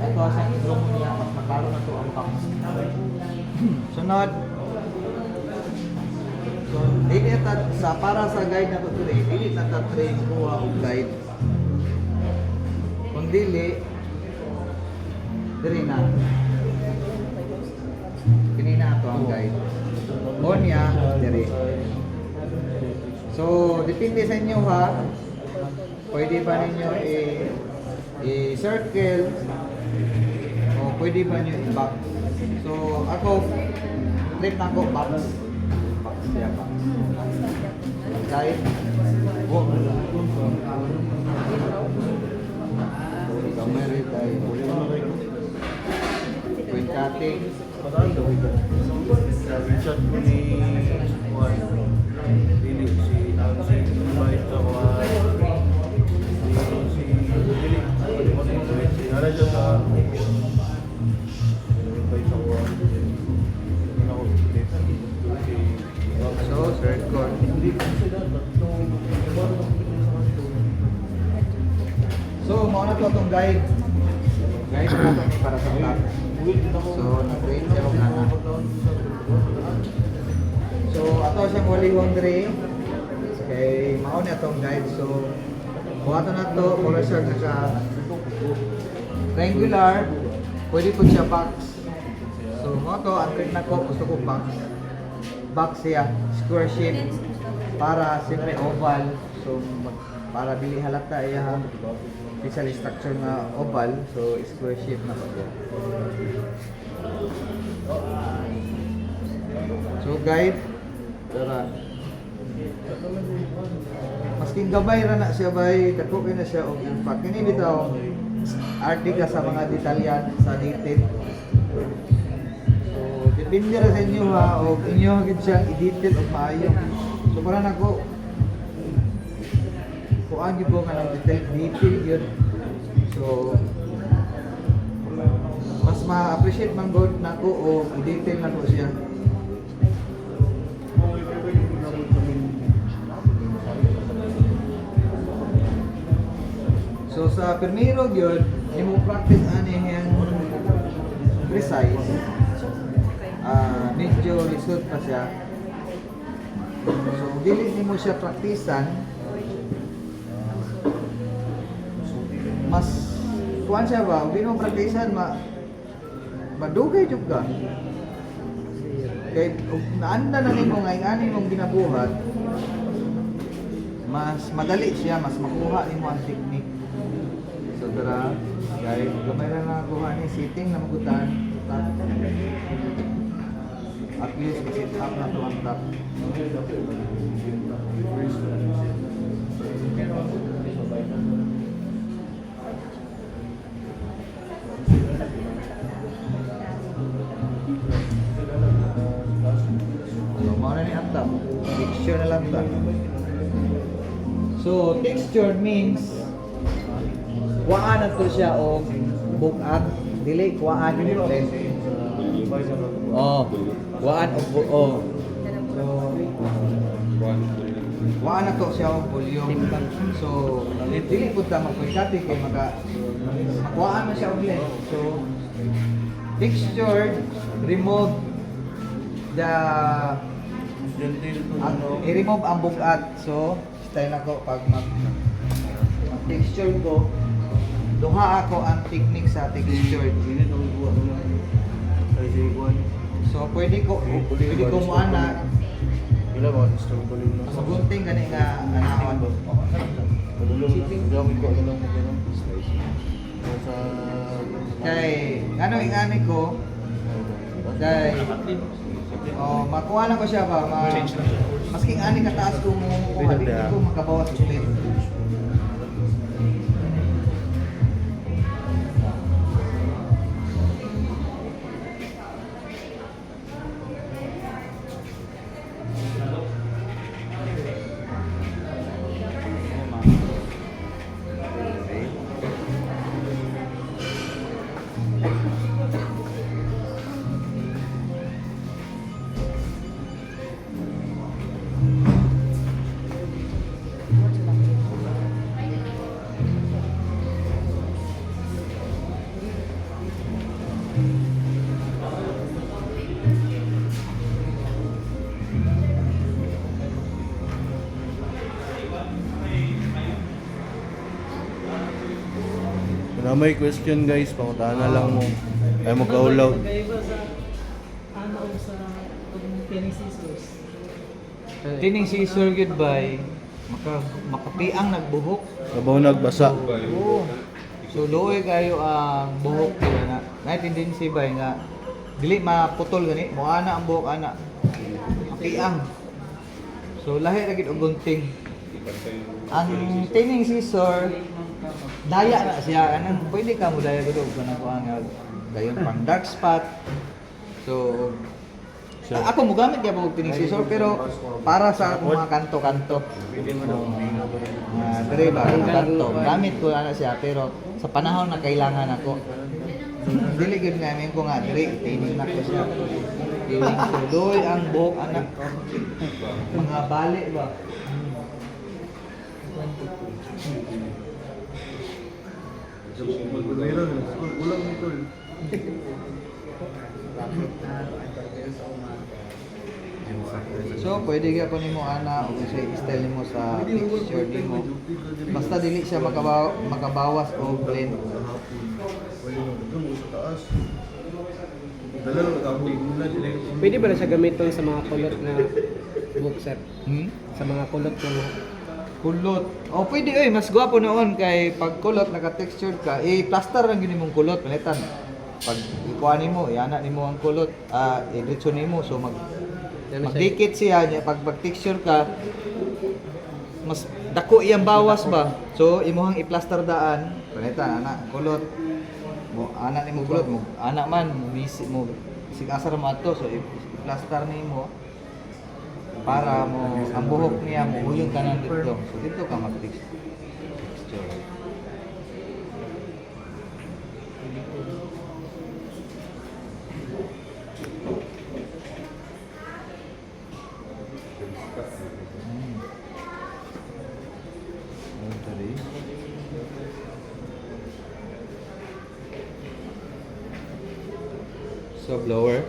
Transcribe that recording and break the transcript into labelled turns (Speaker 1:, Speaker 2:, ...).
Speaker 1: Ito sa idrong niya, mas magkalo na ito ang box. Sunod. So, dili sa para sa guide na ito today, dili na train kuha og guide. Kung dili na. Kini na ito ang guide. O niya, diri. So, depende sa inyo ha. Pwede ba ninyo i-circle o pwede ba nyo i-box. So, ako, trip na ako box. Box siya, box. Kahit, kamay rin tayo. Point cutting.
Speaker 2: Richard ko ni Juan. Dili si Mike Kawan. Si Ara dyan sa
Speaker 1: So, third chord. So, mauna to itong guide. Guide na ito para sa top. So, nag-train siya kung nana. So, ato siyang wali hondre. Kay mauna itong guide. So, buhato na ito. Color shirt na siya. Triangular. Pwede po siya box. So, mga to, ang trick na ko, gusto ko box. Box siya. Square shape. Para siyempre oval. So, para dili halata iya visual structure na oval, so square shape na siya. So guide, tara. Masking gabay ra na siya bay, dako na siya og impact. Kini bitaw artiga sa mga detalyan sa dated. So depende ra sa inyo ha, og inyo gid siya i-detail og maayo. So para nako kuan gyud ko kanang detail yun. So mas ma-appreciate man god nako o i-detail nako siya. So sa primero gyud imo practice ani yang precise. Medyo lisod pa siya. So dili nimo siya praktisan, mas kuan siya ba, hindi mo praktisan, madugay jud ka. Kay naanda na nimo nga ingani mong ginabuhat, mas madali siya, mas makuha nimo ang technique. So tara, guys, gamay na nakuha ni sitting na magutan. At least sit up na to ang top. Texture na lang ta. So, texture means kuhaan na to siya o bukat. Dili, kuhaan yung length. Oh, kuhaan o oh. So, kuhaan na to siya o volume. So, dili po ta magpagkati kay makuhaan na siya o length. So, texture, remove the i-remove ang bugat. So, style ako pag mag-texture ko, duha ako ang technique sa texture. So, pwede ko mo ana sa gunting gani nga anahon. Kay, ano ingani ko? Kay, makuha lang ko siya ba? Masking ani kataas ko mo kuha, hindi ko makabawas ulit.
Speaker 2: Kung may question guys, pangutaan na lang mo. Ay mo kaulaw.
Speaker 3: Magkaiba sa ano sa pinning scissors.
Speaker 1: Tining si Sir Goodbye, makapiang nagbuhok.
Speaker 2: Kabaw nagbasa.
Speaker 1: Oo. So luoy kayo ang buhok nila na. Naintindihan si Bay nga dili maputol gani, mo ana ang buhok ana. Makapiang. So lahi ra gid og gunting. Ang tining scissor daya na siya kanang pwede ka mo daya gud og kanang kuan nga dayon pang dark spot. So ako mo gamit gyud og tining scissor pero para sa akong mga kanto-kanto. Dire ba kanto gamit ko ana siya pero sa panahon na kailangan ako. Dili gud namin ko nga dire tining na ko siya. Tining suloy ang buhok anak. Mga bali ba.
Speaker 2: Ulang nito.
Speaker 1: So, pwede ka po nimo ana o sa style mo sa texture nimo. Basta dili siya makabawas o blend.
Speaker 3: Pwede ba na siya gamiton sa mga kulot na book sir? Sa mga kulot na mga
Speaker 1: Kulot. O pwede mas gwapo noon kay pag kulot naka-textured ka, plaster lang gini mong kulot palitan. Pag ikuha nimo, iana nimo ang kulot, i-diretso nimo so magdikit siya nya pag texture ka mas dako iyang bawas ba. So imuhang i-plaster daan, palitan ana kulot. Mo ana nimo kulot mo, ana man bisi mo sigasar mo ato so i-plaster nimo para mo ang buhok niya mo huyong kanan dito. So dito ka mag-texture. So blower.